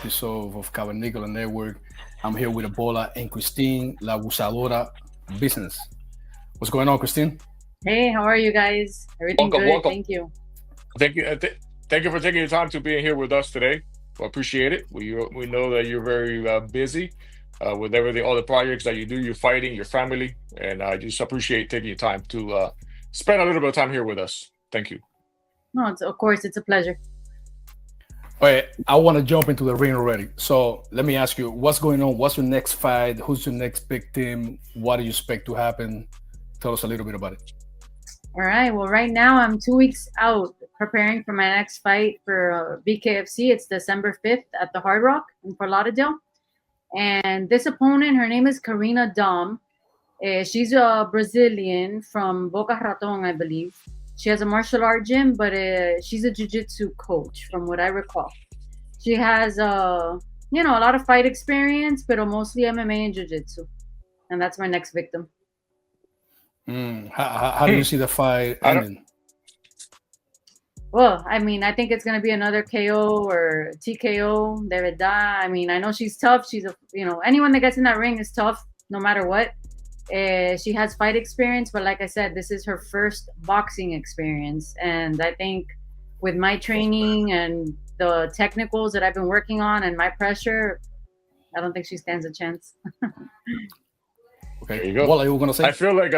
episode of Cavernicola Network. I'm here with Ebola and Christine La Abusadora Business. What's going on, Christine? Hey, how are you guys? Everything Welcome, good? welcome. Thank you. Thank you, thank you for taking your time to being here with us today. We appreciate it. We know that you're very busy with everything, all the projects that you do. You're fighting your family, and I just appreciate taking your time to spend a little bit of time here with us. Thank you. No, of course, it's a pleasure. All right, I want to jump into the ring already. So let me ask you, what's going on? What's your next fight? Who's your next victim? What do you expect to happen? Tell us a little bit about it. All right. Well, right now I'm 2 weeks out preparing for my next fight for BKFC. It's December 5th at the Hard Rock in Fort Lauderdale. And this opponent, her name is Karina Dom. She's a Brazilian from Boca Raton, I believe. She has a martial art gym, but she's a jiu-jitsu coach, from what I recall. She has, a lot of fight experience, but mostly MMA and jiu-jitsu. And that's my next victim. How do you see the fight I don't. ending? Well, I mean, I think it's going to be another KO or TKO, de verdad. I mean, I know she's tough. Anyone that gets in that ring is tough no matter what. She has fight experience, but like I said, this is her first boxing experience. And I think with my training and the technicals that I've been working on and my pressure, I don't think she stands a chance. Okay. There you go. What are you going to say? I feel like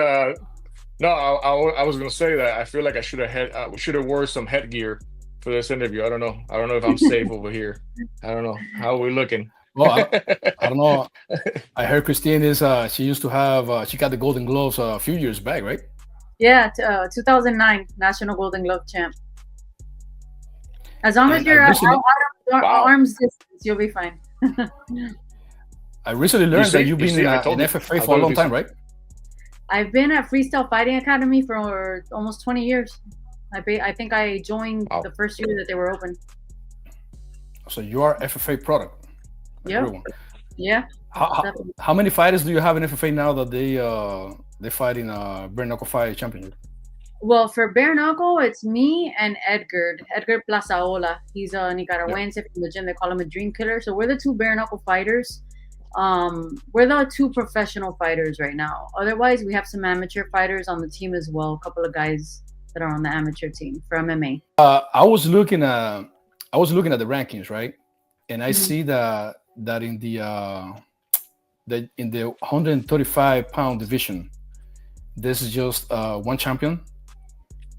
no, I was gonna say that I feel like I should have wore some headgear for this interview. I don't know if I'm safe over here. I don't know how we're looking. Well, I don't know. I heard Christine she used to have, she got the Golden Gloves a few years back, right? Yeah, 2009 National Golden Glove champ. As long as And you're Wow. arm's distance, you'll be fine. I recently You learned that see, you've you been see, in FFA I for a told long you time, so. right? I've been at Freestyle Fighting Academy for almost 20 years. I think I joined Wow. the first year that they were open. So you are FFA product, like Yep. everyone. Yeah, How, definitely. how many fighters do you have in FFA now that they fight in bare knuckle fight championship? Well, for bare knuckle, it's me and Edgar Plazaola. He's a Yeah. Nicaraguense from the gym. They call him a dream killer. So we're the two bare knuckle fighters. We're the two professional fighters right now. Otherwise, we have some amateur fighters on the team as well. A couple of guys that are on the amateur team for MMA. I was looking at the rankings, right? And I Mhm. see that in the 135-pound division, this is just one champion,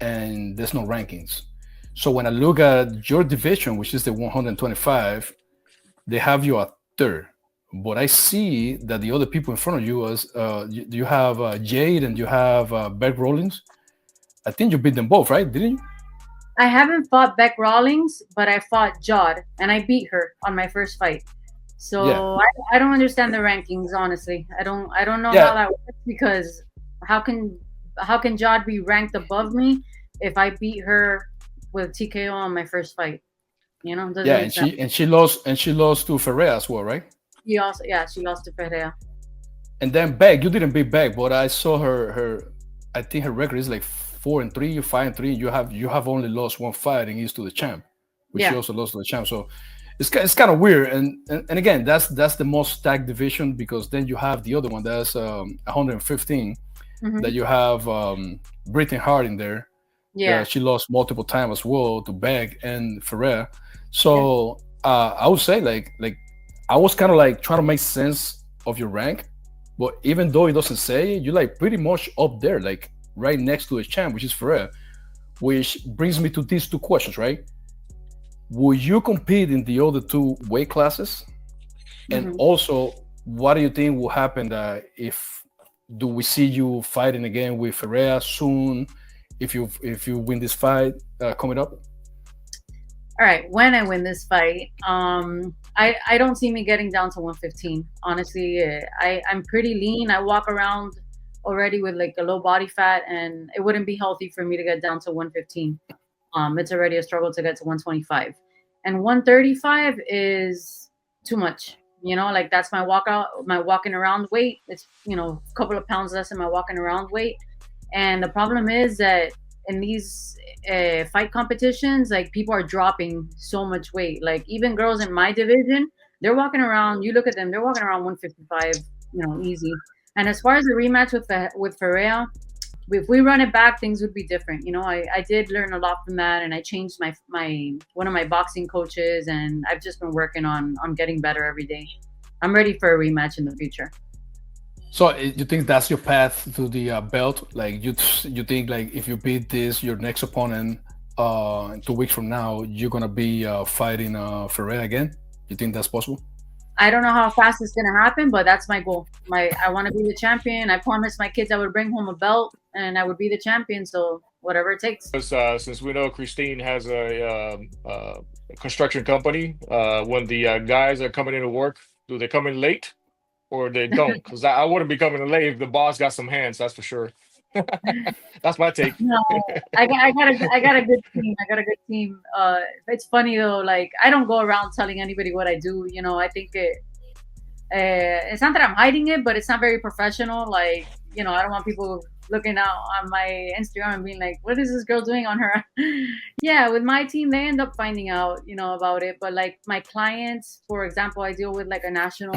and there's no rankings. So when I look at your division, which is the 125, they have you at third. But I see that the other people in front of you you have Jade and you have Beck Rollins. I think you beat them both, right? Didn't you? I haven't fought Beck Rawlings, but I fought Jod, and I beat her on my first fight. Yeah, So I don't understand the rankings, honestly. I don't know how yeah, that works because how can how can Jod be ranked above me if I beat her with TKO on my first fight? It doesn't yeah. make And sense. she lost to Ferrer as well, right? She lost to Perea. And then Beck, you didn't beat Beck, but I saw her. I think her record is like 4-3, 5-3. You have only lost one fight, and it's to the champ, which she Yeah, also lost to the champ. So it's kind of weird. And again, that's the most stacked division because then you have the other one that's 115 hmm that you have Britain Hart in there. yeah, She lost multiple times as well to Beck and Ferrer. yeah. So I would say like I was kind of like trying to make sense of your rank, but even though it doesn't say, you're like pretty much up there, like right next to the champ, which is Ferrer. Which brings me to these two questions, right? Will you compete in the other two weight classes? And hmm also, what do you think will happen if do we see you fighting again with Ferrer soon? If you win this fight coming up? All right, when I win this fight, I don't see me getting down to 115. Honestly, I'm pretty lean. I walk around already with like a low body fat, and it wouldn't be healthy for me to get down to 115. It's already a struggle to get to 125, and 135 is too much. Like that's my walking around weight. It's a couple of pounds less than my walking around weight, and the problem is that in these fight competitions, like people are dropping so much weight. Like even girls in my division they're walking around. You look at them; they're walking around 155, easy. And as far as the rematch with Ferreira, if we run it back, things would be different. I did learn a lot from that, and I changed my one of my boxing coaches, and I've just been working on getting better every day. I'm ready for a rematch in the future. So you think that's your path to the belt? Like you think like if you beat this your next opponent 2 weeks from now, you're gonna be fighting Ferreira again? You think that's possible? I don't know how fast it's gonna happen, but that's my goal. I want to be the champion. I promised my kids I would bring home a belt and I would be the champion. So whatever it takes. Because since we know Christine has a construction company, when the guys are coming into work, do they come in late or they don't? Because I wouldn't be coming in late if the boss got some hands. That's for sure. That's my take. No, I got a good team. I got a good team. It's funny though. Like I don't go around telling anybody what I do. I think it's not that I'm hiding it, but it's not very professional. Like I don't want people looking out on my Instagram and being like, "What is this girl doing on her?" Yeah, with my team, they end up finding out, about it. But like my clients, for example, I deal with like a national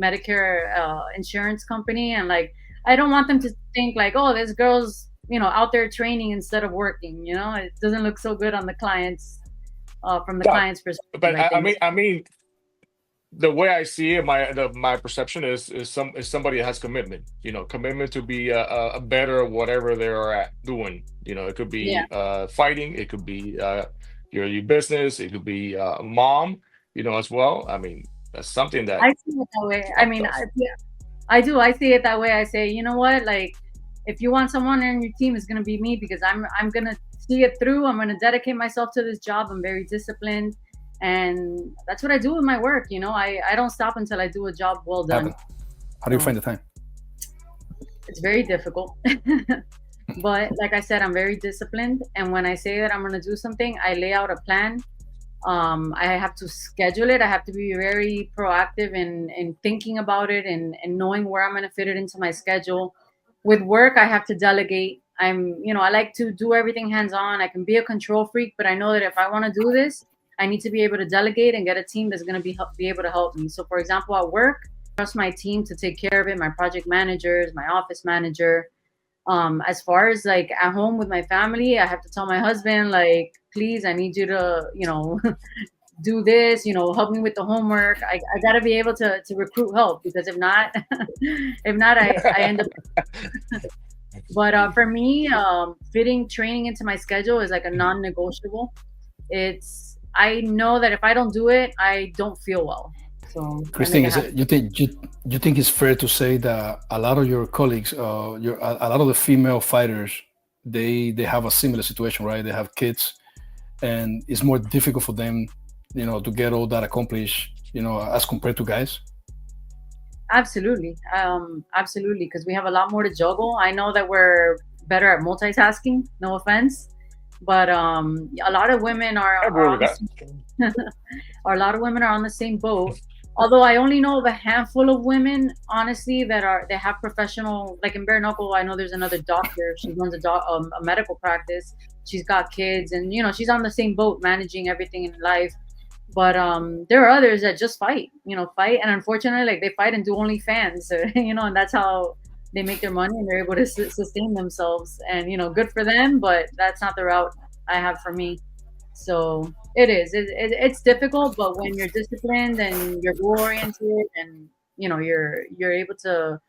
Medicare insurance company, and like I don't want them to think like, "Oh, this girl's out there training instead of working." It doesn't look so good on the clients from the Yeah, client's perspective. but I think. I mean, the way I see it, my perception is somebody that has commitment. Commitment to be a better whatever they are at doing. It could Yeah, be fighting, it could be your business, it could be a mom. As well. I mean, that's something that I see it that way. I top mean, does. yeah, I do. I see it that way. I say, you know what? Like, if you want someone on your team, it's gonna be me because I'm gonna see it through. I'm gonna dedicate myself to this job. I'm very disciplined, and that's what I do with my work. I don't stop until I do a job well Happen. done. How do you So find the time? it's very difficult. But like I said, I'm very disciplined, and when I say that I'm gonna do something, I lay out a plan. I have to schedule it. I have to be very proactive in thinking about it and knowing where I'm going to fit it into my schedule. With work, I have to delegate. I like to do everything hands on. I can be a control freak, but I know that if I want to do this, I need to be able to delegate and get a team that's going to be able to help me. So, for example, at work, I trust my team to take care of it. My project managers, my office manager. As far as like at home with my family, I have to tell my husband like, please, I need you to, do this, help me with the homework. I got to be able to recruit help because if not, if not, I end up. But for me, fitting training into my schedule is like a non-negotiable. I know that if I don't do it, I don't feel well. So I make Christine, it is happen. it, you think it's fair to say that a lot of your colleagues, a lot of the female fighters, they have a similar situation, right? They have kids, and it's more difficult for them, to get all that accomplished, as compared to guys. Absolutely. Absolutely. Because we have a lot more to juggle. I know that we're better at multitasking, no offense. But a lot of women I are agree with on that. the or a lot of women are on the same boat. Although I only know of a handful of women, honestly, they have professional. Like in bare knuckle, I know there's another doctor. She runs a medical practice. She's got kids, and she's on the same boat, managing everything in life. But there are others that just fight, and unfortunately, like they fight and do OnlyFans, and that's how they make their money and they're able to sustain themselves. And good for them, but that's not the route I have for me. So it is. It's difficult, but when you're disciplined and you're goal oriented, and you're able to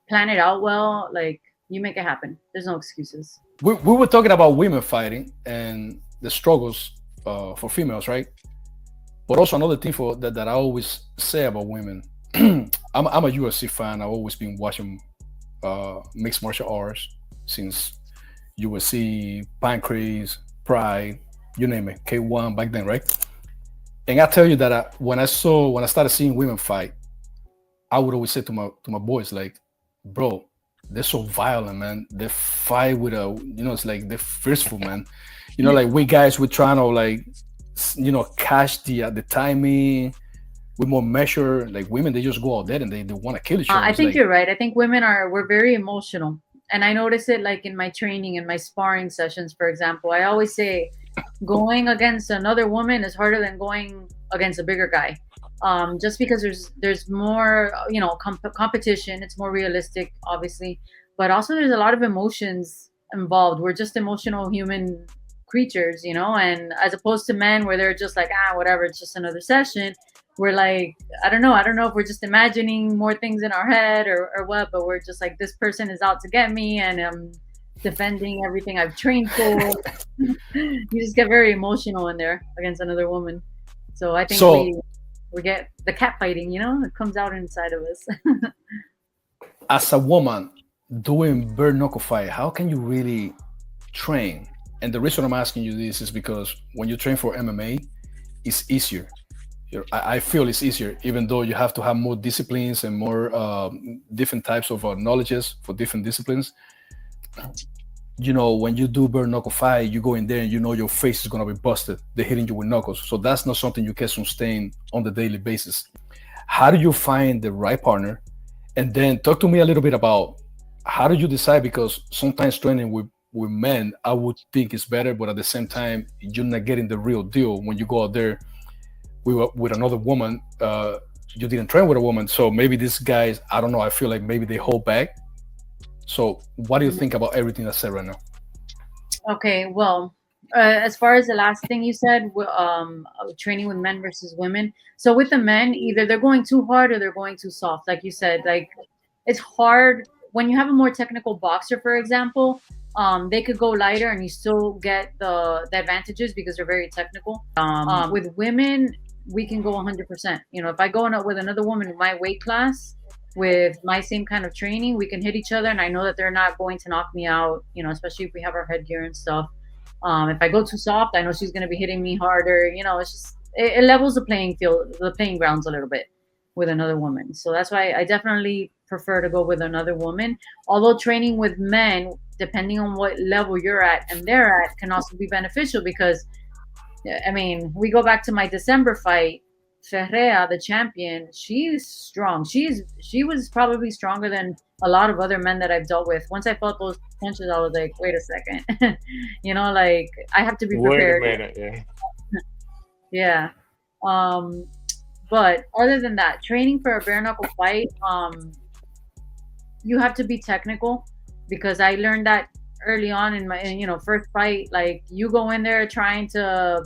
plan it out well, like you make it happen. There's no excuses. We were talking about women fighting and the struggles for females, right? But also another thing that I always say about women. I'm a UFC fan. I've always been watching mixed martial arts since UFC, Pancrase, Pride, you name it, K1 back then, right? And I tell you that when I started seeing women fight, I would always say to my boys like, bro, they're so violent, man. They fight with it's like they're fierceful, man. Like we guys, we're trying to like, catch the timing with more measure. Like women, they just go out there and they want to kill each other. I It's think like, you're right. I think we're very emotional. And I notice it like in my training and my sparring sessions, for example. I always say going against another woman is harder than going against a bigger guy, just because there's more competition. It's more realistic, obviously, but also there's a lot of emotions involved. We're just emotional human creatures, and as opposed to men where they're just like, whatever, it's just another session. We're like, I don't know if we're just imagining more things in our head or what, but we're just like, this person is out to get me, and I'm defending everything I've trained for. You just get very emotional in there against another woman. So I think So we get the cat fighting, it comes out inside of us. as a woman doing bare knuckle fight, how can you really train? And the reason I'm asking you this is because when you train for MMA, it's easier. I feel it's easier, even though you have to have more disciplines and more different types of knowledges for different disciplines. When you do bare knuckle fight, you go in there and your face is gonna be busted. They're hitting you with knuckles, so that's not something you can sustain on the daily basis. How do you find the right partner? And then talk to me a little bit about how do you decide, because sometimes training with men, I would think is better, but at the same time, you're not getting the real deal when you go out there with another woman. You didn't train with a woman, so maybe these guys, I don't know, I feel like maybe they hold back. So what do you think about everything I said right now? Okay, well, as far as the last thing you said, training with men versus women. So with the men, either they're going too hard or they're going too soft. Like you said, like it's hard when you have a more technical boxer, for example. They could go lighter and you still get the advantages because they're very technical. With women, we can go 100%. If I go with another woman in my weight class with my same kind of training, we can hit each other, and I know that they're not going to knock me out, especially if we have our headgear and stuff. If I go too soft, I know she's going to be hitting me harder. It's just, it levels the playing field, the playing grounds a little bit with another woman. So that's why I definitely prefer to go with another woman. Although training with men, depending on what level you're at and they're at, can also be beneficial because, we go back to my December fight. Ferrea, the champion, she's strong. She was probably stronger than a lot of other men that I've dealt with. Once I felt those punches, I was like, wait a second. Like I have to be prepared. Wait a minute, yeah. Yeah. But other than that, training for a bare knuckle fight, you have to be technical, because I learned that early on in my first fight. Like you go in there trying to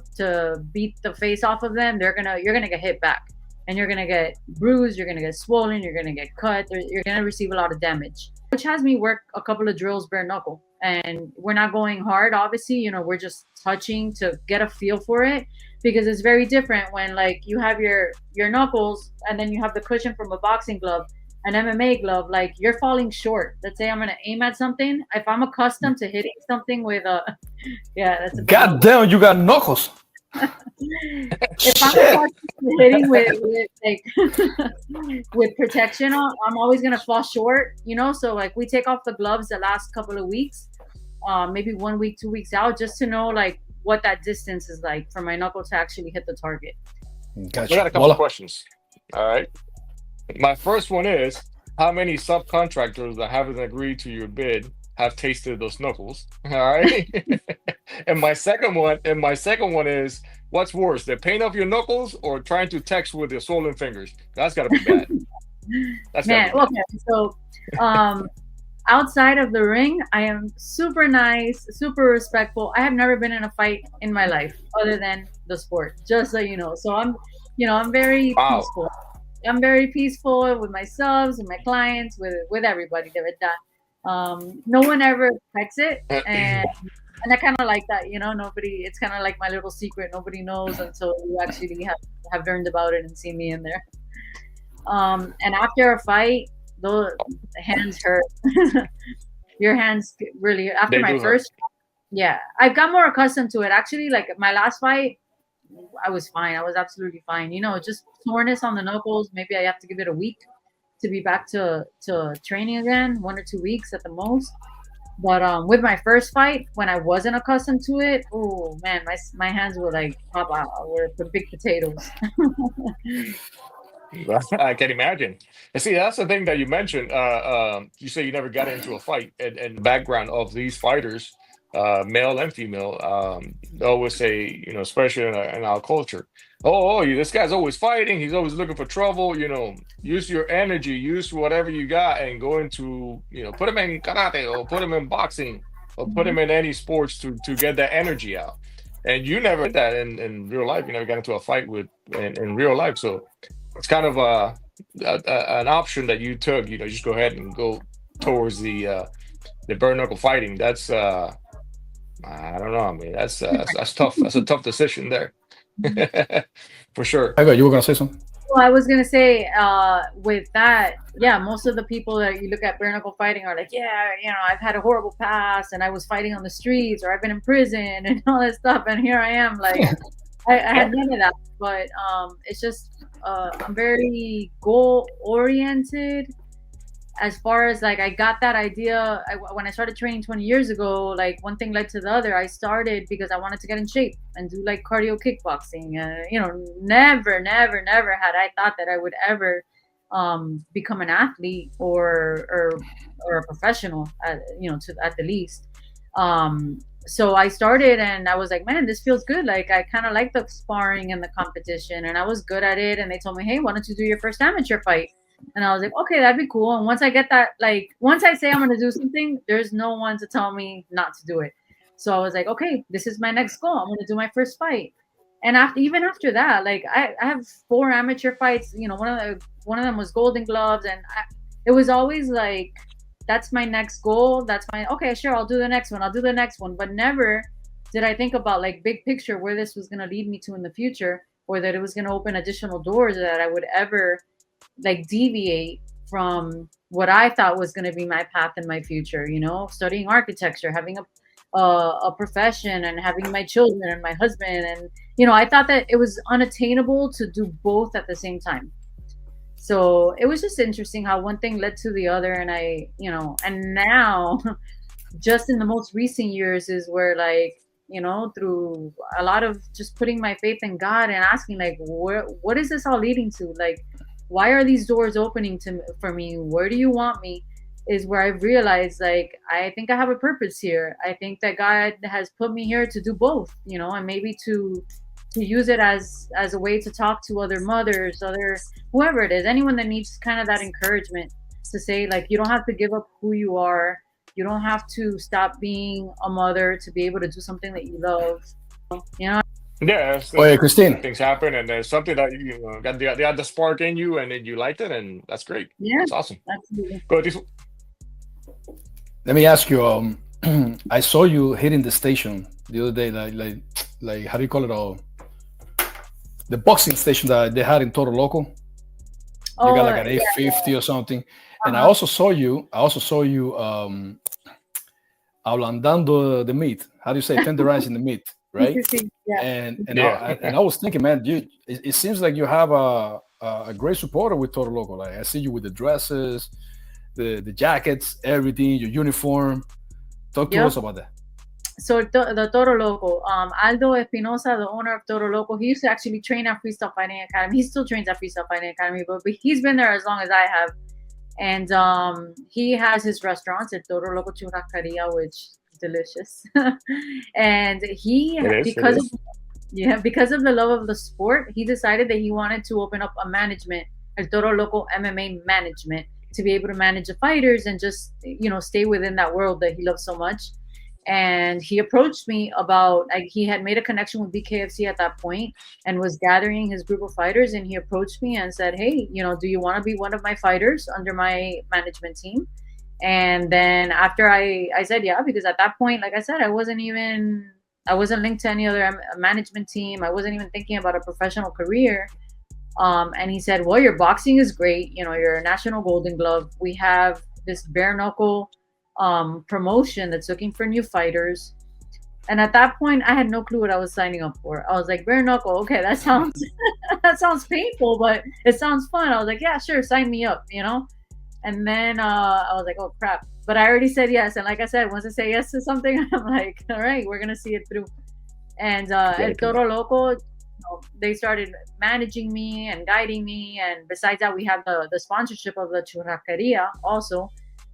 beat the face off of them, you're gonna get hit back, and you're gonna get bruised, you're gonna get swollen, you're gonna get cut, you're gonna receive a lot of damage, which has me work a couple of drills bare knuckle, and we're not going hard, obviously. We're just touching to get a feel for it, because it's very different when like you have your knuckles and then you have the cushion from a boxing glove. An MMA glove, like you're falling short. Let's say I'm gonna aim at something. If I'm accustomed to hitting something with a, yeah, that's a God damn, you got knuckles. If I'm accustomed to hitting with like with protection on, I'm always gonna fall short. So like we take off the gloves the last couple of weeks, maybe 1 week, 2 weeks out, just to know like what that distance is like for my knuckle to actually hit the target. Gotcha. I got a couple of questions. All right. My first one is, how many subcontractors that haven't agreed to your bid have tasted those knuckles? All right. and my second one is, what's worse, the pain of your knuckles or trying to text with your swollen fingers? That's gotta be bad. That's Man, gotta be bad. okay. So outside of the ring, I am super nice, super respectful. I have never been in a fight in my life other than the sport, just so you know. So I'm very peaceful. I'm very peaceful with my subs, with my clients, with everybody. No one ever checks it, and I kind of like that. Nobody. It's kind of like my little secret. Nobody knows until you actually have learned about it and seen me in there. And after a fight, those hands hurt. Your hands really after my first. Yeah, I've got more accustomed to it. Actually, like my last fight, I was fine. I was absolutely fine. Just soreness on the knuckles. Maybe I have to give it a week to be back to training again, 1 or 2 weeks at the most. But with my first fight, when I wasn't accustomed to it, oh man, my hands were like pop out. Were big potatoes. I can imagine. And see, that's the thing that you mentioned. You say you never got into a fight, and the background of these fighters, male and female, they always say, especially in our culture, oh, this guy's always fighting. He's always looking for trouble. Use your energy, use whatever you got, and go into, put him in karate or put him in boxing or put him Mhm. in any sports to get that energy out. And you never did that in real life. You never got into a fight in real life. So it's kind of an option that you took. Just go ahead and go towards the bare knuckle fighting. That's I don't know. I mean, that's tough. That's a tough decision there, for sure. I got you were gonna say something. Well, I was gonna say, with that, yeah, most of the people that you look at bare knuckle fighting are like, yeah, I've had a horrible past, and I was fighting on the streets, or I've been in prison, and all that stuff, and here I am, like, I had none of that, but it's just, I'm very goal oriented. As far as like I got that idea when I started training 20 years ago, like one thing led to the other. I started because I wanted to get in shape and do like cardio kickboxing. Never had I thought that I would ever become an athlete or a professional at the least. So I started and I was like, man, this feels good. Like I kind of like the sparring and the competition, and I was good at it. And they told me, hey, why don't you do your first amateur fight? And I was like, okay, that'd be cool. And once I get that, like, once I say I'm going to do something, there's no one to tell me not to do it. So I was like, okay, this is my next goal. I'm going to do my first fight. And even after that, like, I have 4 amateur fights. One of them was Golden Gloves, and it was always like, that's my next goal. That's my okay, sure, I'll do the next one. I'll do the next one. But never did I think about like big picture where this was going to lead me to in the future, or that it was going to open additional doors that I would ever like deviate from what I thought was going to be my path in my future. Studying architecture, having a profession, and having my children and my husband, and I thought that it was unattainable to do both at the same time. So it was just interesting how one thing led to the other, and and now, just in the most recent years, is where like through a lot of just putting my faith in God and asking like, what is this all leading to? Like, why are these doors opening for me? Where do you want me? Is where I've realized, like, I think I have a purpose here. I think that God has put me here to do both, and maybe to use it as a way to talk to other mothers, other whoever it is, anyone that needs kind of that encouragement to say, like, you don't have to give up who you are. You don't have to stop being a mother to be able to do something that you love. You know? Yeah, Oh, yeah, Christine. things happen, and there's something that got the spark in you, and then you liked it, and that's great. Yeah, That's awesome. absolutely. Go this. Let me ask you. I saw you hitting the station the other day, like how do you call it? The boxing station that they had in Toro Loco. You got Oh, like an yeah. 850 or something. And I Uh-huh. also saw you. Ablandando the meat. How do you say tenderizing the meat, right? Yeah. And Yeah. I was thinking, man, it seems like you have a great supporter with Toro Loco. Like I see you with the dresses, the jackets, everything, your uniform. Talk to Yep. us about that. So the Toro Loco, Aldo Espinosa, the owner of Toro Loco, he used to actually train at Freestyle Fighting Academy. He still trains at Freestyle Fighting Academy, but he's been there as long as I have. And he has his restaurants at Toro Loco Churrascaria, which is delicious. And he, It is. It because of is. because of the love of the sport, he decided that he wanted to open up a management, El Toro Loco MMA management, to be able to manage the fighters and just stay within that world that he loves so much. And he approached me about, like, he had made a connection with BKFC at that point and was gathering his group of fighters, and he approached me and said, hey, do you want to be one of my fighters under my management team? And then after I said yeah, because at that point, like I said, I wasn't linked to any other management team. I wasn't even thinking about a professional career. And he said, well, your boxing is great, you're a national Golden Glove. We have this bare knuckle promotion that's looking for new fighters. And at that point, I had no clue what I was signing up for. I was like, bare knuckle, okay, that sounds that sounds painful, but it sounds fun. I was like, yeah, sure, sign me up. And then I was like, oh crap, but I already said yes. And like I said, once I say yes to something, I'm like, all right, we're gonna see it through. And El Exactly. Toro Loco, they started managing me and guiding me. And besides that, we have the sponsorship of the churrascaria also.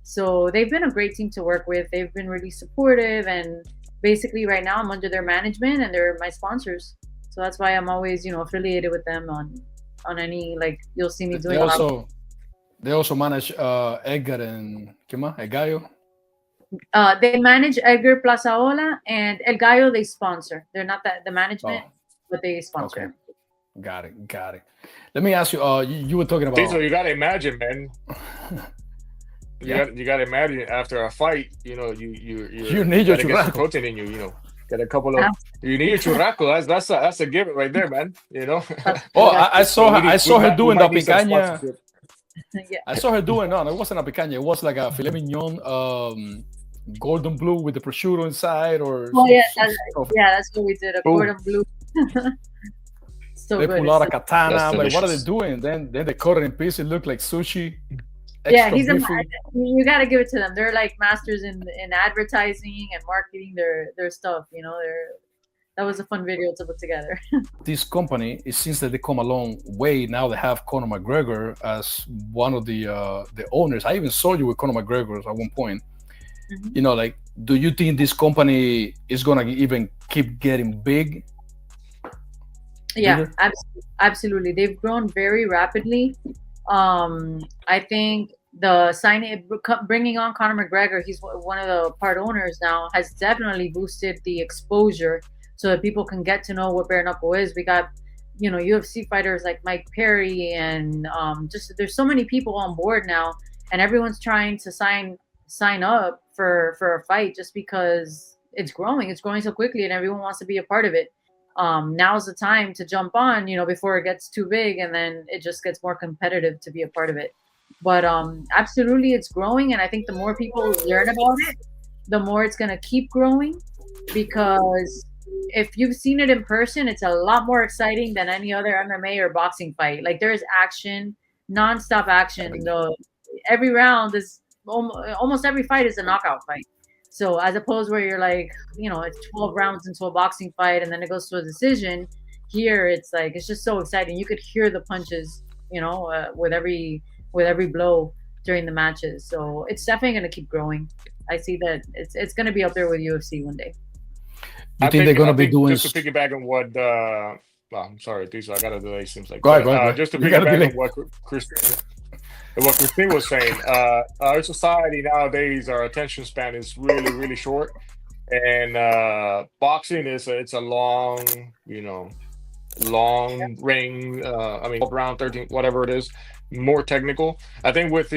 So they've been a great team to work with. They've been really supportive, and basically right now I'm under their management and they're my sponsors. So that's why I'm always, affiliated with them on any, like, you'll see me They doing a lot. also manage Edgar and ¿qué más? El Gallo. They manage Edgar Plazaola and El Gallo. They sponsor. They're not the management, Oh, but they sponsor okay. him. Got it. Let me ask you. You were talking So about. you gotta imagine, man. Yeah. You gotta imagine after a fight, You need you your gotta get some churrasco. protein in you. Get a couple of you need your churrasco. That's a given right there, man. Oh, That's I saw her. I saw her We doing the might need some picanha. sponsorship. yeah. I saw her doing. No, it wasn't a picanha. It was like a filet mignon, golden blue with the prosciutto inside, or Oh some, yeah, some stuff. that's what we did. A Ooh, cordon bleu. So They good. pull It's out a so, that's katana. I'm like, what are they delicious. doing? Then they cut it in pieces. It looked like sushi, yeah, extra beefy. you got to give it to them. They're like masters in advertising and marketing their stuff. That was a fun video to put together. This company, it seems that they come a long way now. They have Conor McGregor as one of the owners. I even saw you with Conor McGregor at one point. Mhm. Like, do you think this company is gonna even keep getting Yeah, bigger? absolutely. They've grown very rapidly. I think the signing, bringing on Conor McGregor, he's one of the part owners now, has definitely boosted the exposure so that people can get to know what bare knuckle is. We got, UFC fighters like Mike Perry, and just there's so many people on board now, and everyone's trying to sign up for a fight just because it's growing. It's growing so quickly, and everyone wants to be a part of it. Now's the time to jump on, before it gets too big and then it just gets more competitive to be a part of it. But absolutely, it's growing, and I think the more people learn about it, the more it's going to keep growing, because if you've seen it in person, it's a lot more exciting than any other MMA or boxing fight. Like, there's action, nonstop action. Every round is almost every fight is a knockout fight. So as opposed where you're like, it's 12 rounds into a boxing fight and then it goes to a decision. Here, it's like it's just so exciting. You could hear the punches, with every blow during the matches. So it's definitely going to keep growing. I see that it's going to be up there with UFC one day. You think they're I gonna be think doing? just to piggyback on what well, I'm sorry, Diesel, I got a delay seems like. Go ahead, But go ahead, go ahead. just to You got to piggyback delay. on what Christine was saying, our society nowadays, our attention span is really, really short. And boxing it's a long, long ring. I mean, round 13, whatever it is, more technical. I think with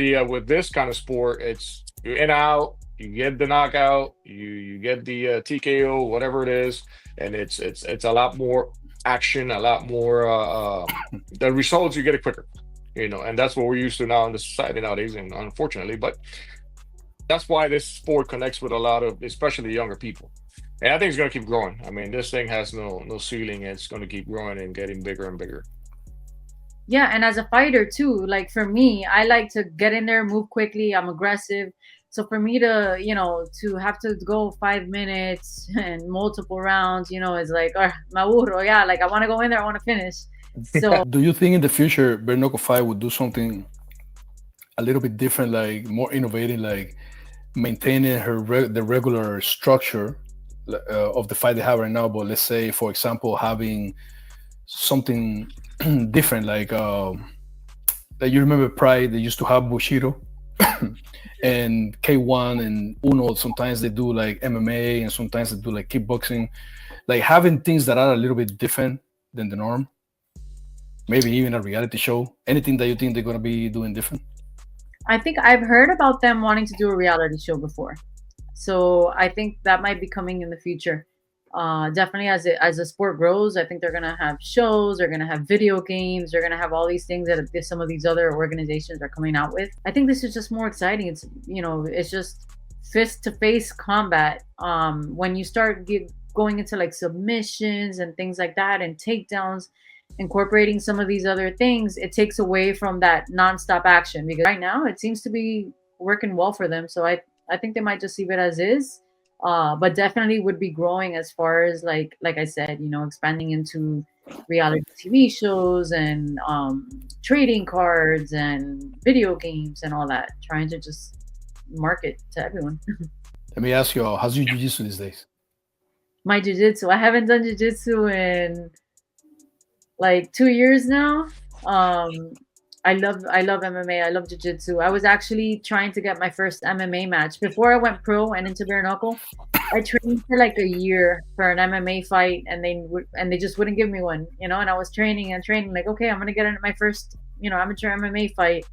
this kind of sport, it's you're in and out. You get the knockout, you get the TKO, whatever it is, and it's a lot more action, a lot more. The results you get it quicker, and that's what we're used to now in the society nowadays, and unfortunately, but that's why this sport connects with a lot of, especially younger people. And I think it's going to keep growing. I mean, this thing has no ceiling. It's going to keep growing and getting bigger and bigger. Yeah, and as a fighter too, like for me, I like to get in there, move quickly. I'm aggressive. So for me to, to have to go 5 minutes and multiple rounds, is like, me aburro, yeah, like I want to go in there, I want to finish. So Do you think in the future bare knuckle fight would do something a little bit different, like more innovative, like maintaining the regular structure of the fight they have right now, but let's say, for example, having something different, like you remember Pride, they used to have Bushido and K1 and Uno. Sometimes they do like MMA and sometimes they do like kickboxing, like having things that are a little bit different than the norm. Maybe even a reality show. Anything that you think they're gonna be doing different? I think I've heard about them wanting to do a reality show before. So I think that might be coming in the future. Definitely as the sport grows, I think they're gonna have shows, they're gonna have video games, they're gonna have all these things that some of these other organizations are coming out with. I think this is just more exciting. It's just fist to face combat. When you start going into like submissions and things like that and takedowns, incorporating some of these other things, it takes away from that nonstop action, because right now it seems to be working well for them. So I think they might just leave it as is, but definitely would be growing as far as like I said, expanding into reality TV shows and trading cards and video games and all that, trying to just market to everyone. Let me ask you, how's your jiu-jitsu these days? My jiu-jitsu. I haven't done jiu-jitsu in like 2 years now. Um, I love MMA. I love jiu-jitsu. I was actually trying to get my first MMA match before I went pro and into bare knuckle. I trained for like a year for an MMA fight, and they just wouldn't give me one, And I was training and training, like, okay, I'm gonna get into my first, amateur MMA fight.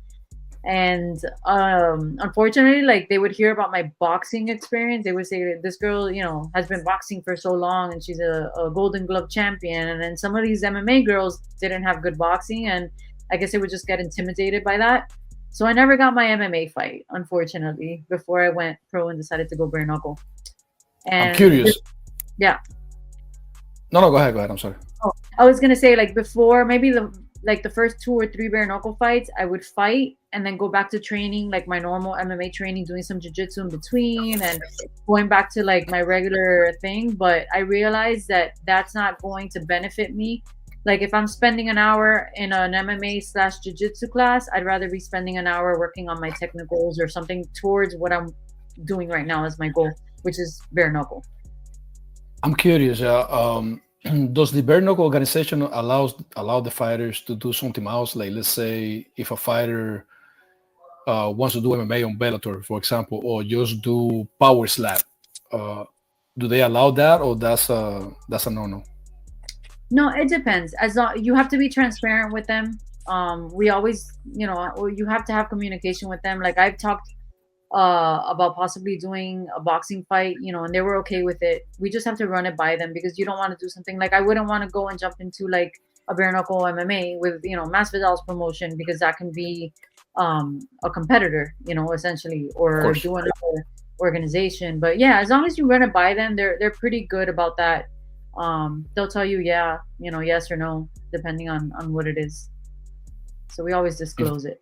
And unfortunately, like they would hear about my boxing experience. They would say this girl, has been boxing for so long and she's a golden glove champion. And then some of these MMA girls didn't have good boxing, and I guess they would just get intimidated by that. So I never got my MMA fight, unfortunately, before I went pro and decided to go bare knuckle. I'm And curious. yeah. No, no, go ahead. Go ahead. I'm sorry. Oh, I was gonna say, like, before, maybe the first 2 or 3 bare knuckle fights, I would fight and then go back to training, like my normal MMA training, doing some jiu-jitsu in between and going back to like my regular thing. But I realized that that's not going to benefit me. Like if I'm spending an hour in an MMA/slash jiu-jitsu class, I'd rather be spending an hour working on my technicals or something towards what I'm doing right now as my goal, which is bare knuckle. I'm curious. Does the bare knuckle organization allow the fighters to do something else? Like, let's say, if a fighter wants to do MMA on Bellator, for example, or just do power slap, do they allow that, or that's a no-no? No, it depends. As long you have to be transparent with them. We always, or you have to have communication with them. Like I've talked about possibly doing a boxing fight, and they were okay with it. We just have to run it by them because you don't want to do something like I wouldn't want to go and jump into like a bare knuckle MMA with Masvidal's promotion because that can be a competitor, essentially, Of or course. do another organization. But yeah, as long as you run it by them, they're pretty good about that. They'll tell you, yeah, yes or no, depending on what it is. So we always If disclose it.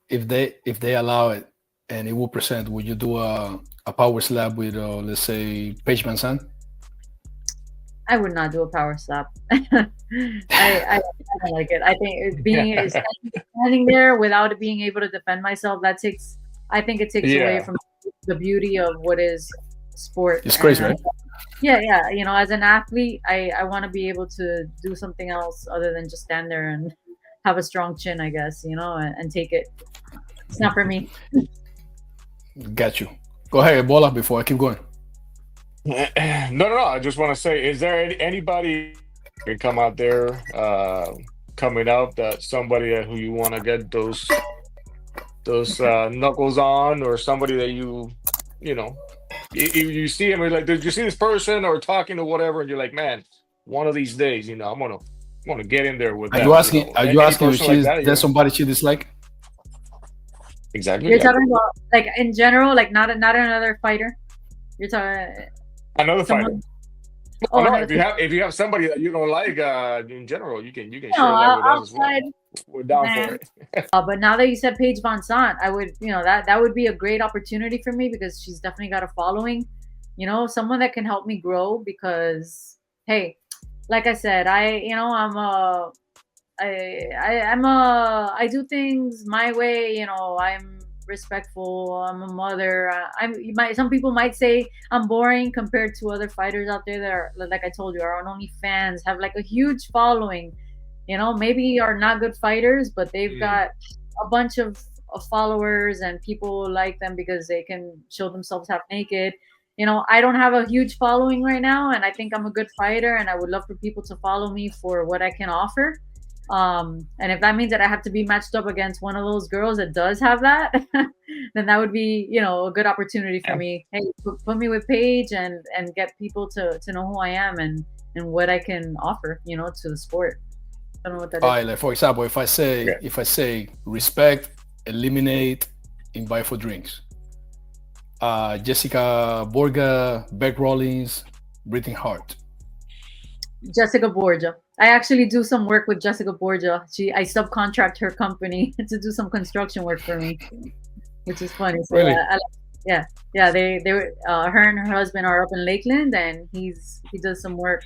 if they allow it and it will present, would you do a power slap with let's say Paige Van Zandt? I would not do a power slap. I don't like it. I think standing there without being able to defend myself, I think it takes away Yeah. from the beauty of what is sport. It's crazy, And right? yeah, as an athlete, I want to be able to do something else other than just stand there and have a strong chin, I guess, and take it. It's not for me. Got you. Go ahead, Bola, before I keep going. No, no, no. I just want to say, is there anybody can come out there coming up that somebody who you want to get those knuckles on, or somebody that you know you see him, you're like, did you see this person or talking or whatever, and you're like, man, one of these days, I'm gonna get in there with Are you them. asking? Are you Any asking if person like she's that, there's somebody she dislike? exactly, You're yeah. talking about like in general, like not another fighter. You're talking Another fighter. someone. Oh Oh, no, another. if you have somebody that you don't like in general, you can No, share that with us as well. outside, We're down for man. it. But now that you said Paige Van Sant, I would, that would be a great opportunity for me because she's definitely got a following. Someone that can help me grow because, hey, like I said, I do things my way. I'm respectful. I'm a mother. Some people might say I'm boring compared to other fighters out there that are, like I told you, are on OnlyFans, have like a huge following. Maybe are not good fighters, but they've Mm. got a bunch of followers and people like them because they can show themselves half naked. I don't have a huge following right now, and I think I'm a good fighter, and I would love for people to follow me for what I can offer. And if that means that I have to be matched up against one of those girls that does have that, then that would be, a good opportunity for Yeah. me. Hey, put me with Paige and get people to know who I am and what I can offer, to the sport. I don't know what that All is. right, like for example, Okay. if I say respect, eliminate, invite for drinks. Jessica Borga, Beck Rollins, Britain Hart. Jessica Borgia. I actually do some work with Jessica Borgia. I subcontract her company to do some construction work for me, which is funny. So Really? yeah. Her and her husband are up in Lakeland, and he does some work,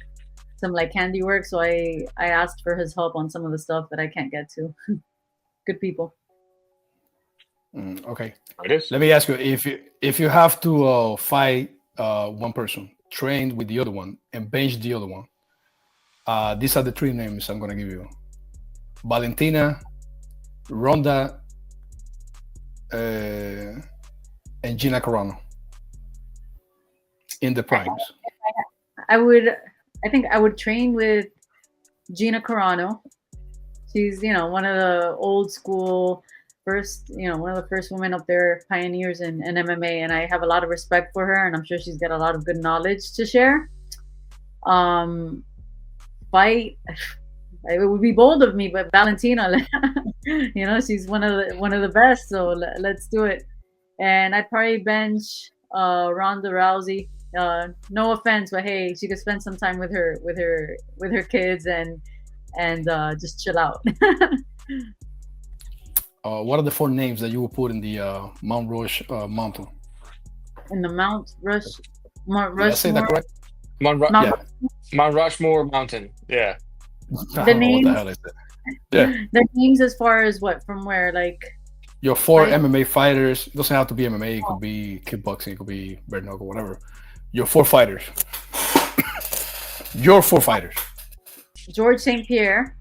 some like handiwork. So I asked for his help on some of the stuff that I can't get to. Good people. Okay. It is. Let me ask you, if you have to fight one person, train with the other one, and bench the other one. These are the three names I'm gonna give you: Valentina, Ronda, and Gina Carano in the primes. I would. I think I would train with Gina Carano. She's, one of the old school first, one of the first women up there, pioneers in MMA, and I have a lot of respect for her, and I'm sure she's got a lot of good knowledge to share. Fight, it would be bold of me, but Valentina, she's one of the best, so let's do it. And I'd probably bench Ronda Rousey. No offense, but hey, she could spend some time with her kids and just chill out. What are the four names that you will put in the Mount Rush mountain? In the Mount Did I say that correct? Yeah. Mount Rushmore Mountain. Yeah. I don't know what the hell is that. Yeah. The names as far as what, from where, like Your four MMA fighters. It doesn't have to be MMA. It could be kickboxing. It could be bare knuckle, whatever. Your four fighters. Your four fighters. George St. Pierre,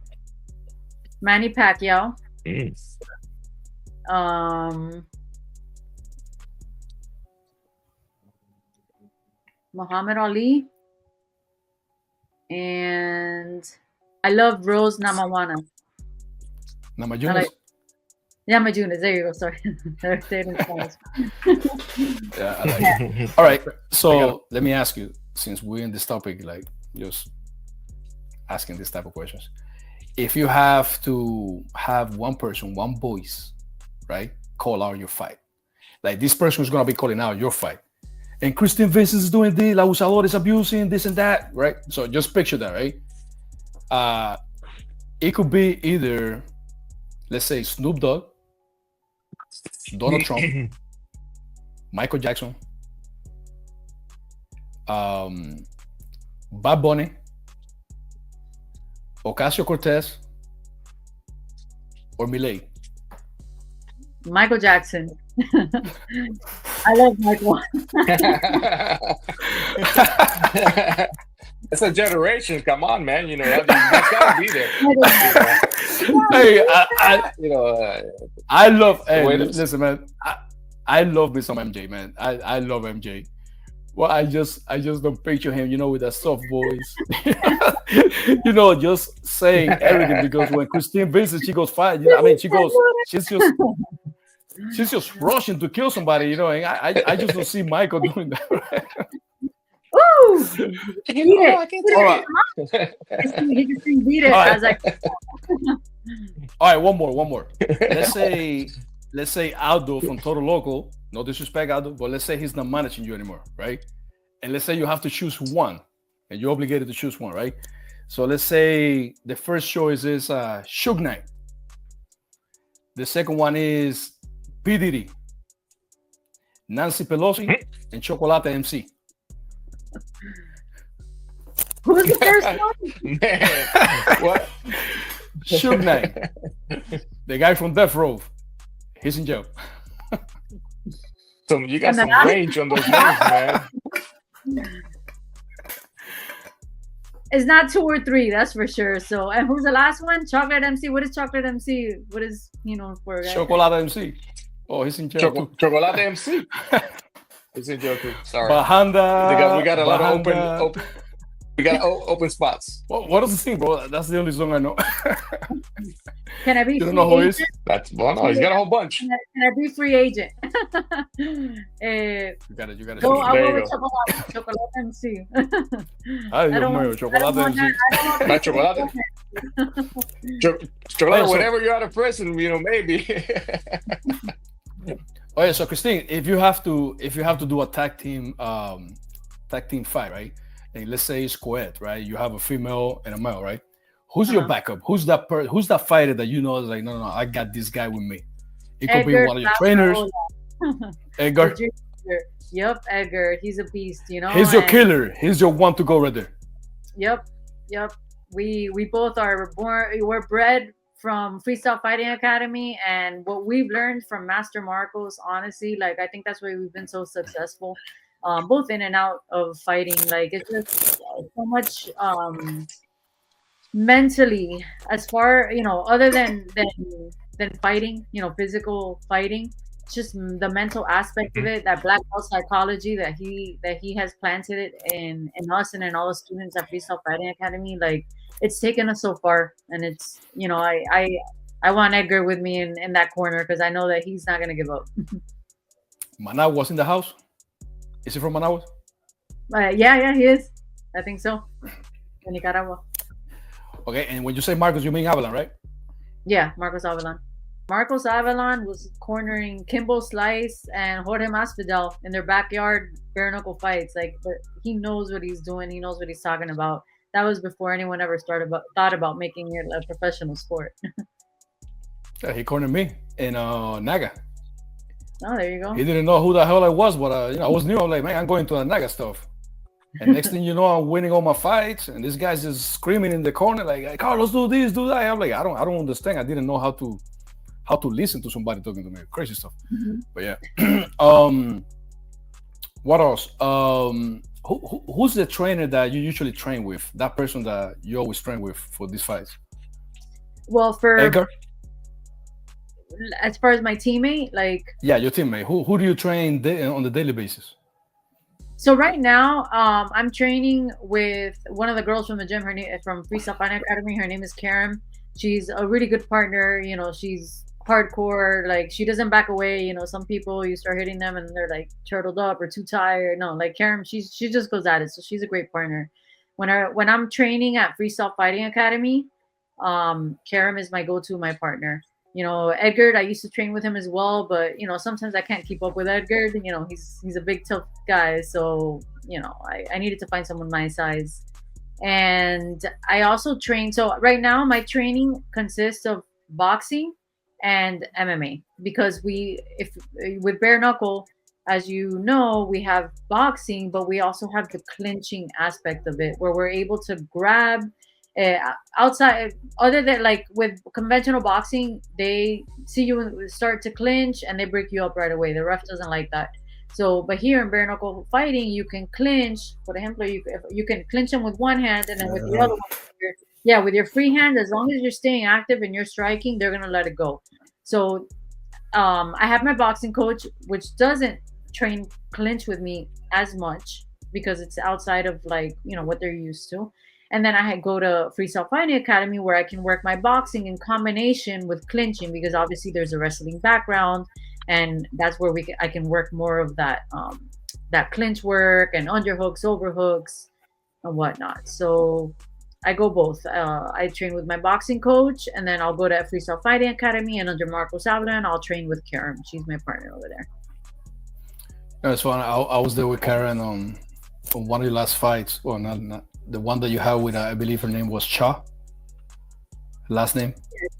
Manny Pacquiao, Muhammad Ali, and I love Rose Namajunas. Namajunas? Namajunas, there you go, sorry. Yeah, I like it. All right, so let me ask you, since we're in this topic, like just asking this type of questions. If you have to have one person, one voice, right, call out your fight, like this person is going to be calling out your fight, and Christine Vicens is doing this, La Abusadora is abusing this and that, right? So just picture that, right? It could be either, let's say, Snoop Dogg, Donald Trump, Michael Jackson, Bad Bunny, Ocasio-Cortez, or Milei. Michael Jackson. I love Michael. It's a generation. Come on, man. That's gotta be there. Hey, I love. Hey, Wait, listen, man. I love me some MJ, man. I love MJ. Well, I just don't picture him, with that soft voice, just saying everything. Because when Christine Vincent, she goes fight, she's just rushing to kill somebody, and I just don't see Michael doing that. Right? Woo! All right. He can beat it. All right. I was like, all right, one more. Let's say Aldo from Total Local. No disrespect, Aldo, but let's say he's not managing you anymore, right? And let's say you have to choose one, and you're obligated to choose one, right? So let's say the first choice is Suge Knight. The second one is P. Diddy, Nancy Pelosi, and Chocolate MC. who's the first one? Man, what? Suge Knight, the guy from Death Row. He's in jail. So you got some range on those names, man. It's not 2 or 3, that's for sure. So, and who's the last one? Chocolate MC. What is Chocolate MC? What is he known for? Chocolate MC. Oh, he's in jail too. Chocolate MC. He's in jail too. Sorry. Bahanda. We got a lot of open. We got open spots. What does it sing, bro? That's the only song I know. Can I be? You don't know who it is? No, he's got a whole bunch. Can I be free agent? You got it. Go, I'll There go you with Chocolate MC. Ay, Dios I don't mío, want Chocolate MC. that. Chocolate, whenever you're out of prison, maybe. Oh yeah, so Christine, if you have to do a tag team fight, right? And let's say it's co-ed, right? You have a female and a male, right? Who's your backup? Who's that fighter that is like, no, I got this guy with me. It could be one of your trainers. Edgar. Yep, Edgar. He's a beast, He's your killer. He's your one to go right there. Yep. We both we're bred from Freestyle Fighting Academy, and what we've learned from Master Marcos, honestly, like I think that's why we've been so successful. both in and out of fighting. Like it's just so much mentally, as far other than fighting, physical fighting. It's just the mental aspect of Mhm. it, that black belt psychology that he has planted it in us and in all the students at Freestyle Fighting Academy. Like it's taken us so far, and it's I want Edgar with me in that corner because I know that he's not gonna give up. Manaus was in the house. Is he from Manaus? Yeah, he is. I think so. In Nicaragua. Okay, and when you say Marcos, you mean Avalon, right? Yeah, Marcos Avalon. Marcos Avalon was cornering Kimbo Slice and Jorge Masvidal in their backyard bare knuckle fights. Like, but he knows what he's doing. He knows what he's talking about. That was before anyone ever thought about making it a professional sport. Yeah, he cornered me in Naga. Oh, there you go. He didn't know who the hell I was, but I was new. I'm like, man, I'm going to the Naga stuff. And next thing you know, I'm winning all my fights, and this guy's just screaming in the corner like, "Hey, Carlos, do this, do that." I'm like, I don't understand. I didn't know how to listen to somebody talking to me, crazy stuff. Mhm. But yeah, what else? Who's the trainer that you usually train with? That person that you always train with for these fights? Well, for Edgar? as far as my teammate, like Yeah, your teammate. Who do you train on the daily basis? so right now, I'm training with one of the girls from the gym. Her name from Freestyle Fighting Academy. Her name is Karen. She's a really good partner. She's hardcore. Like she doesn't back away. Some people you start hitting them and they're like turtled up or too tired. No, like Karen, she just goes at it. So she's a great partner. When I'm training at Freestyle Fighting Academy, Karen is my go-to, my partner. Edgar, I used to train with him as well, but sometimes I can't keep up with Edgar. He's a big tough guy, so I needed to find someone my size. And I also train. So right now, my training consists of boxing and MMA because if with bare knuckle, as you know, we have boxing, but we also have the clinching aspect of it, where we're able to grab outside. Other than like with conventional boxing, they see you start to clinch and they break you up right away. The ref doesn't like that. So, but here in bare knuckle fighting, you can clinch. For example, you can clinch them with one hand, and then with the other one, with your free hand, as long as you're staying active and you're striking, they're gonna let it go. So, I have my boxing coach, which doesn't train clinch with me as much because it's outside of like what they're used to. And then I go to Freestyle Fighting Academy where I can work my boxing in combination with clinching because obviously there's a wrestling background, and that's where I can work more of that clinch work and underhooks, overhooks, and whatnot. So I go both. I train with my boxing coach, and then I'll go to Freestyle Fighting Academy, and under Marco Salvadan, I'll train with Karen. She's my partner over there. That's fun. I was there with Karen on one of your last fights. Well, not the one that you had with I believe her name was Shaw. Last name.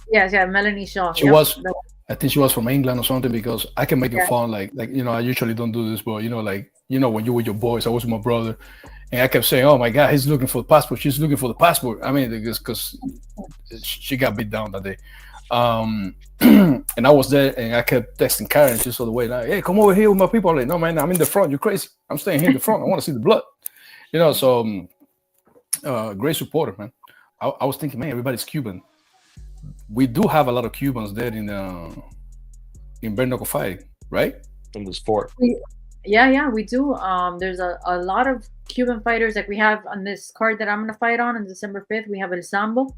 Yes, yeah, Melanie Shaw. She was. I think she was from England or something because I can make it fun. Like I usually don't do this, but when you with your boys, I was with my brother, and I kept saying, "Oh my God, he's looking for the passport. She's looking for the passport." I mean, because she got beat down that day. And I was there, and I kept texting Karen. She saw the way, like, "Hey, come over here with my people." I'm like, "No, man, I'm in the front. You're crazy. I'm staying here in the front. I want to see the blood." So great supporter, man. I was thinking, man, everybody's Cuban. We do have a lot of Cubans there in bare knuckle fighting, right? In the sport. Yeah, we do. There's a lot of Cuban fighters. Like we have on this card that I'm gonna fight on December 5th. We have El Sambo.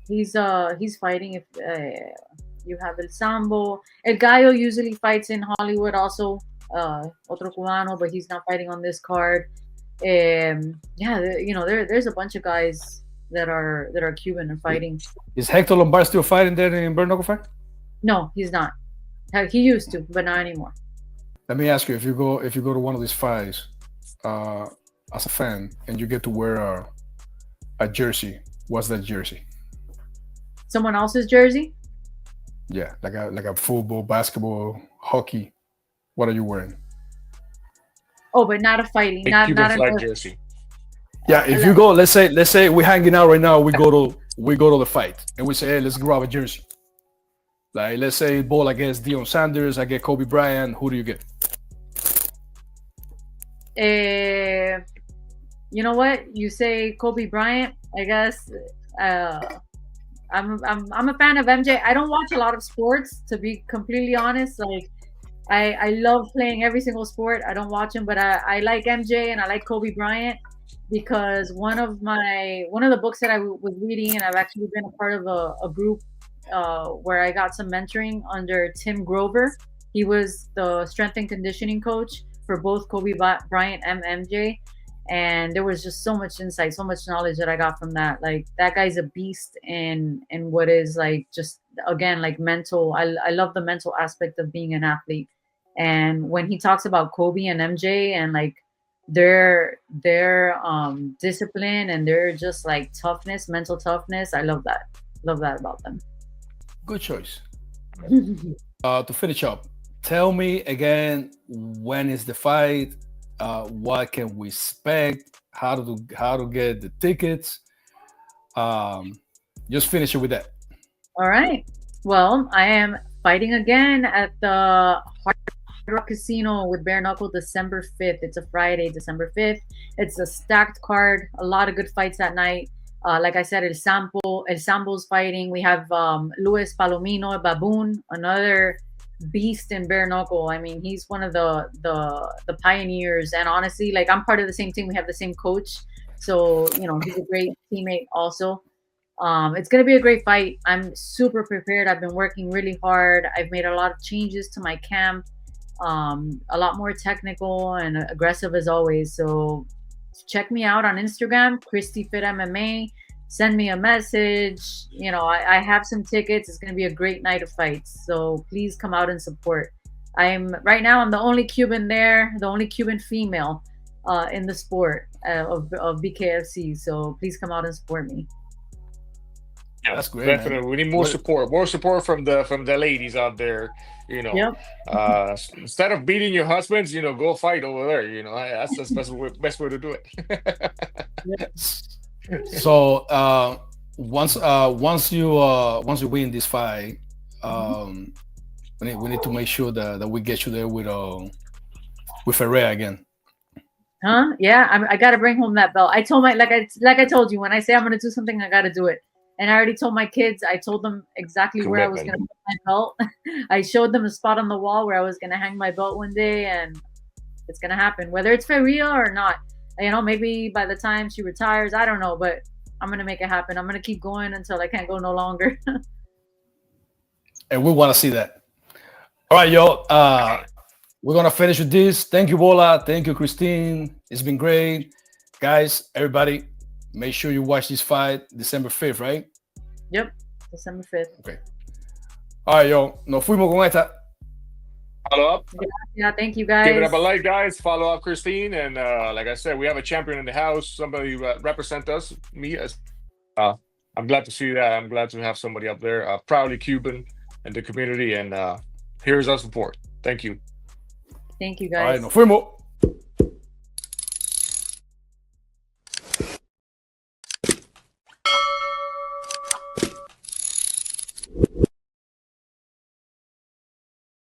He's fighting. If you have El Sambo, El Gallo usually fights in Hollywood. Also, otro cubano, but he's not fighting on this card. There's a bunch of guys that are Cuban and fighting. Is Hector Lombard still fighting there in bare knuckle fight? No, he's not. He used to, but not anymore. Let me ask you: if you go to one of these fights as a fan and you get to wear a jersey, what's that jersey? Someone else's jersey? Yeah, like a football, basketball, hockey. What are you wearing? Oh, but not a fighting, not flag jersey. Yeah, if you go, let's say we're hanging out right now. We go to the fight and we say, hey, let's grab a jersey. Like let's say ball against Deion Sanders, I get Kobe Bryant. Who do you get? You know what? You say Kobe Bryant. I guess I'm a fan of MJ. I don't watch a lot of sports, to be completely honest. Like I love playing every single sport. I don't watch them, but I like MJ and I like Kobe Bryant because one of the books that was reading, and I've actually been a part of a group where I got some mentoring under Tim Grover. He was the strength and conditioning coach for both Kobe Bryant and MJ. And there was just so much insight, so much knowledge that I got from that. Like that guy's a beast in what is like just again like mental. I love the mental aspect of being an athlete. And when he talks about Kobe and MJ and like their discipline and their just like toughness, mental toughness, I love that. Love that about them. Good choice. To finish up, tell me again, when is the fight? What can we expect? How to get the tickets? Just finish it with that. All right. Well, I am fighting again at the Hard Rock Casino with Bare Knuckle December 5th. It's a Friday, December 5th. It's a stacked card. A lot of good fights that night. Like I said, El Sambo's fighting. We have Luis Palomino, Baboon, another beast in bare knuckle. I mean, he's one of the pioneers. And honestly, like I'm part of the same team. We have the same coach, so you know he's a great teammate. Also, it's gonna be a great fight. I'm super prepared. I've been working really hard. I've made a lot of changes to my camp. A lot more technical and aggressive as always. So check me out on Instagram, Christy Fit MMA. Send me a message. You know, I have some tickets. It's going to be a great night of fights. So please come out and support. I'm the only Cuban there, the only Cuban female in the sport of BKFC. So please come out and support me. Yeah, That's great, definitely. man. We need more support. More support from the ladies out there. You know, Yep. instead of beating your husbands, you know, go fight over there. You know, that's the best way to do it. So once you win this fight, we need to make sure that we get you there with Ferrer again. Huh? Yeah, I got to bring home that belt. I told like I told you, when I say I'm going to do something, I got to do it. And I already told my kids. I told them exactly where I was going to put my belt. I showed them a spot on the wall where I was going to hang my belt one day, and it's going to happen, whether it's for real or not. You know, maybe by the time she retires, I don't know, but I'm going to make it happen. I'm going to keep going until I can't go no longer. And we want to see that. All right, yo. We're going to finish with this. Thank you, Bola. Thank you, Christine. It's been great. Guys, everybody, make sure you watch this fight December 5th, right? Yep, December 5th. Okay. All right, yo. Nos fuimos con esta. Follow up. Yeah, thank you, guys. Give it up a like, guys. Follow up, Christine. And like I said, we have a champion in the house. Somebody represent us. Me as. I'm glad to see that. I'm glad to have somebody up there, proudly Cuban in the community. And here's our support. Thank you. Thank you, guys. All right, nos fuimos.